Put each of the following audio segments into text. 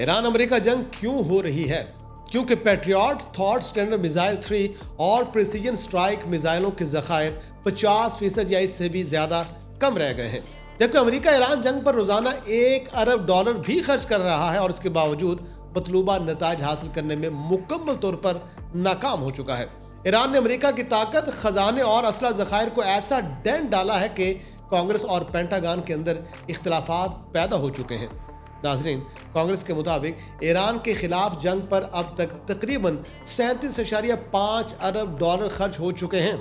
Iran America जंग क्यों हो रही है? क्योंकि पैट्रियट, थॉट स्टैंडर्ड मिसाइल 3 और प्रिसीजन स्ट्राइक मिसाइलों के ज़खायर 50% या इससे भी ज़्यादा कम रह गए हैं। जबकि अमेरिका ईरान जंग पर रोज़ाना $1 अरब भी खर्च कर रहा है और इसके बावजूद मतलूबा नताइज हासिल करने में मुकम्मल तौर पर नाकाम हो चुका है। ईरान ने अमेरिका की ताकत, खजाने और असला ज़खायर को ऐसा डेंट डाला है कि कांग्रेस और पेंटागन के अंदर इख्तिलाफात पैदा हो चुके हैं। नाजरीन, कांग्रेस के मुताबिक ईरान के खिलाफ जंग पर अब तक तकरीबन 37.5 अरब खर्च हो चुके हैं,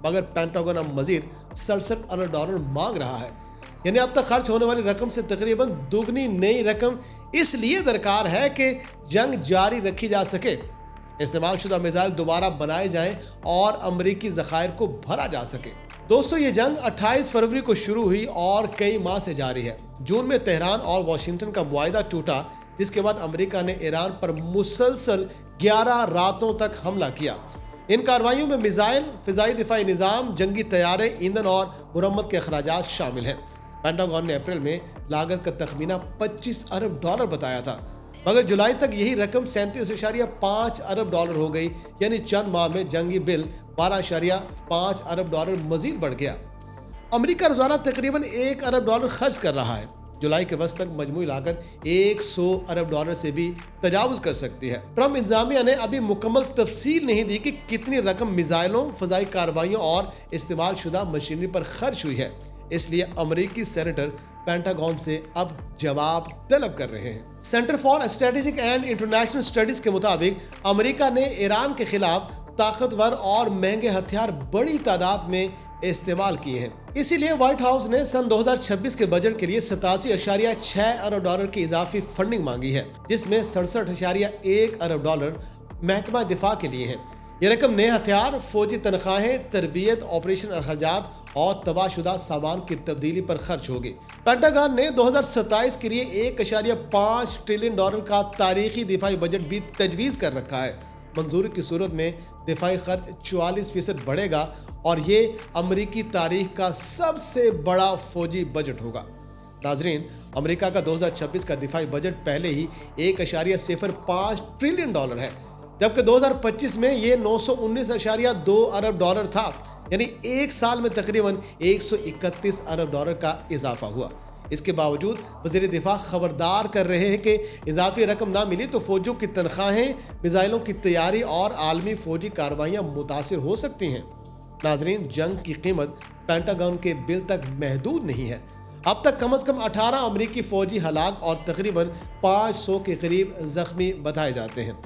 मगर पेंटागन अब मजीद 67 अरब मांग रहा है। यानी अब तक खर्च होने वाली रकम से तकरीबन दुगनी नई रकम इसलिए दरकार है कि जंग जारी रखी जा सके, इस्तेमाल शुदा मिसाइल दोबारा बनाए जाएं और अमरीकी ज़खायर को भरा जा सके। दोस्तों, ये जंग 28 फरवरी को शुरू हुई और कई माह से जारी है। जून में तेहरान और वाशिंगटन का मुआहिदा टूटा, जिसके बाद अमेरिका ने ईरान पर मुसलसल 11 रातों तक हमला किया। इन कार्रवाइयों में मिसाइल, फ़िज़ाई दिफाई निज़ाम, जंगी तैयारे, ईंधन और मुरम्मत के अखराजात शामिल हैं। पेंटागन ने अप्रैल में लागत का तखमीना $25 अरब बताया था, मगर जुलाई तक यही रकम 37.5 अरब हो गई। यानी चंद माह में जंगी बिल $12.5 अरब मजीद बढ़ गया। अमेरिका रोजाना तकरीबन $1 अरब खर्च कर रहा है। जुलाई के वक्त तक मजमूई लागत $100 अरब से भी तजावुज कर सकती है। ट्रंप इंतजामिया ने अभी मुकम्मल तफसील नहीं दी कि कितनी रकम मिसाइलों, फ़ज़ाई कार्रवाइयों और इस्तेमाल शुदा मशीनरी पर खर्च हुई है। इसलिए अमेरिकी सेनेटर पेंटागन से अब जवाब तलब कर रहे हैं। Centre for strategic and international studies के मुताबिक अमेरिका ने ईरान के खिलाफ ताकतवर और महंगे हथियार बड़ी तादाद में इस्तेमाल किए हैं। इसीलिए व्हाइट हाउस ने सन 2026 के बजट के लिए $87.6 अरब की इजाफी फंडिंग मांगी है, जिसमें $67.1 अरब महकमा दिफा के लिए है। ये रकम नए हथियार, फौजी तनख्वाहें, तरबियत, ऑपरेशन अखराजात और तबाहशुदा सामान की तब्दीली पर खर्च होगी। पेंटागन ने 2027 के लिए $1.5 ट्रिलियन का तारीखी दिफाई बजट भी तजवीज़ कर रखा है। मंजूरी की सूरत में दिफाई खर्च 44% बढ़ेगा और ये अमरीकी तारीख का सबसे बड़ा फौजी बजट होगा। नाजरीन, अमेरिका का 2026 का दिफाई बजट पहले ही $1.05 ट्रिलियन है, जबकि 2025 में ये $919.2 अरब था। यानी एक साल में तकरीबन $131 अरब का इजाफा हुआ। इसके बावजूद वज़ीर दिफा खबरदार कर रहे हैं कि इजाफी रकम ना मिली तो फौजियों की तनख्वाहें, मिसाइलों की तैयारी और आलमी फौजी कार्रवाइयाँ मुतासिर हो सकती हैं। नाजरीन, जंग की कीमत पेंटागन के बिल तक महदूद नहीं है। अब तक कम से कम 18 अमरीकी फौजी हलाक और तकरीबन 500 के करीब जख्मी बताए जाते हैं।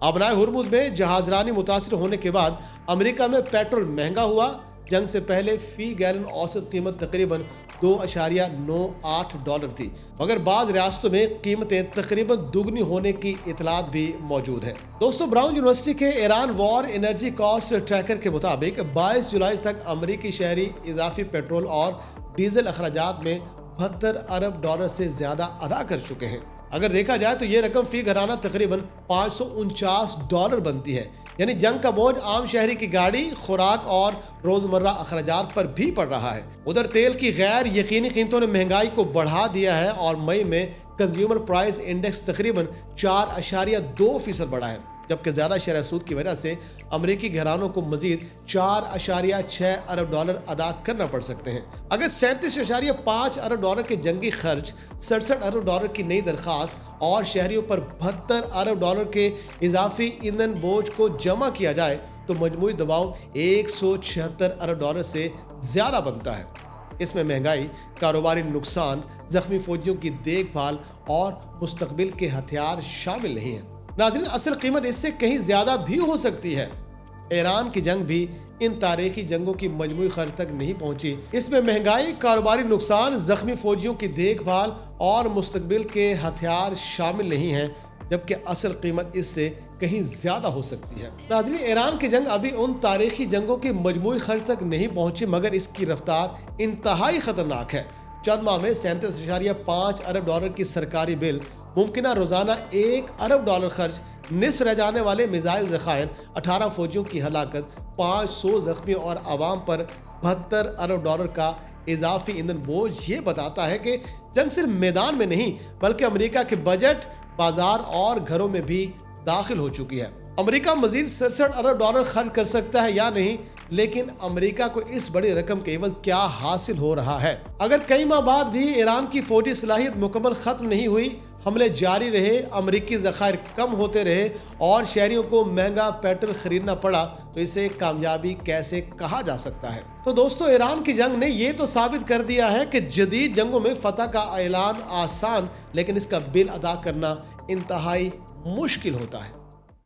अबनाए हुर्मुज़ में जहाजरानी मुतासिर होने के बाद अमेरिका में पेट्रोल महंगा हुआ। जंग से पहले फ़ी गैलन औसत कीमत तकरीबन $2.98 थी, मगर बाज़ रियासतों में कीमतें तकरीबन दुगनी होने की इतलात भी मौजूद है। दोस्तों, ब्राउन यूनिवर्सिटी के Iran war energy cost tracker के मुताबिक 22 जुलाई तक अमरीकी शहरी इजाफी पेट्रोल और डीजल अखराजात में $72 अरब से ज़्यादा अदा कर चुके हैं। अगर देखा जाए तो ये रकम फ़ी घराना तकरीबन $549 बनती है। यानी जंग का बोझ आम शहरी की गाड़ी, खुराक और रोज़मर्रा अखराजात पर भी पड़ रहा है। उधर तेल की गैर यकीनी कीमतों ने महंगाई को बढ़ा दिया है और मई में कंज्यूमर प्राइस इंडेक्स तकरीबन 4.2% बढ़ा है, जबकि ज़्यादा शरह सूद की वजह से अमरीकी घरानों को मजीद $4.6 अरब अदा करना पड़ सकते हैं। अगर $37.5 अरब के जंगी खर्च, $67 अरब की नई दरख्वास्त और शहरियों पर $72 अरब के इजाफी ईंधन बोझ को जमा किया जाए तो मजमूई दबाव $176 अरब से ज़्यादा बनता है। इसमें महंगाई, कारोबारी नुकसान, जख्मी फौजियों की देखभाल और मुस्तकबिल के हथियार शामिल नहीं हैं। नाज़रीन, असल कीमत इससे कहीं ज़्यादा भी हो सकती है। ईरान की जंग भी इन तारीखी जंगों की मजमूई खर्च तक नहीं पहुंची। इसमें महंगाई, कारोबारी नुकसान, जख्मी फौजियों की देखभाल और मुस्तकबिल के हथियार शामिल नहीं हैं, जबकि असल कीमत इससे कहीं ज़्यादा हो सकती है। नाज़रीन, ईरान की जंग अभी उन तारीखी जंगों की मजमूई खर्च तक नहीं पहुंची, मगर इसकी रफ्तार इंतहाई ख़तरनाक है। चंद माह में $37.5 अरब की सरकारी बिल, मुमकिन रोज़ाना $1 अरब खर्च, निस्फ रह जाने वाले मिसाइल ज़खायर, 18 फौजियों की हलाकत, 500 जख्मी और आवाम पर $72 अरब का इजाफी ईंधन बोझ ये बताता है कि जंग सिर्फ मैदान में नहीं बल्कि अमेरिका के बजट, बाजार और घरों में भी दाखिल हो चुकी है। अमेरिका मजीद 67 अरब डॉलर खर्च कर सकता है या नहीं, लेकिन अमेरिका को इस बड़ी रकम के एवज क्या हासिल हो रहा है? अगर कई माह बाद भी ईरान की फौजी सलाहियत मुकम्मल खत्म नहीं हुई, हमले जारी रहे, अमेरिकी ज़खायर कम होते रहे और शहरियों को महंगा पेट्रोल खरीदना पड़ा, तो इसे कामयाबी कैसे कहा जा सकता है? तो दोस्तों, ईरान की जंग ने ये तो साबित कर दिया है कि जदीद जंगों में फतह का ऐलान आसान, लेकिन इसका बिल अदा करना इंतहाई मुश्किल होता है।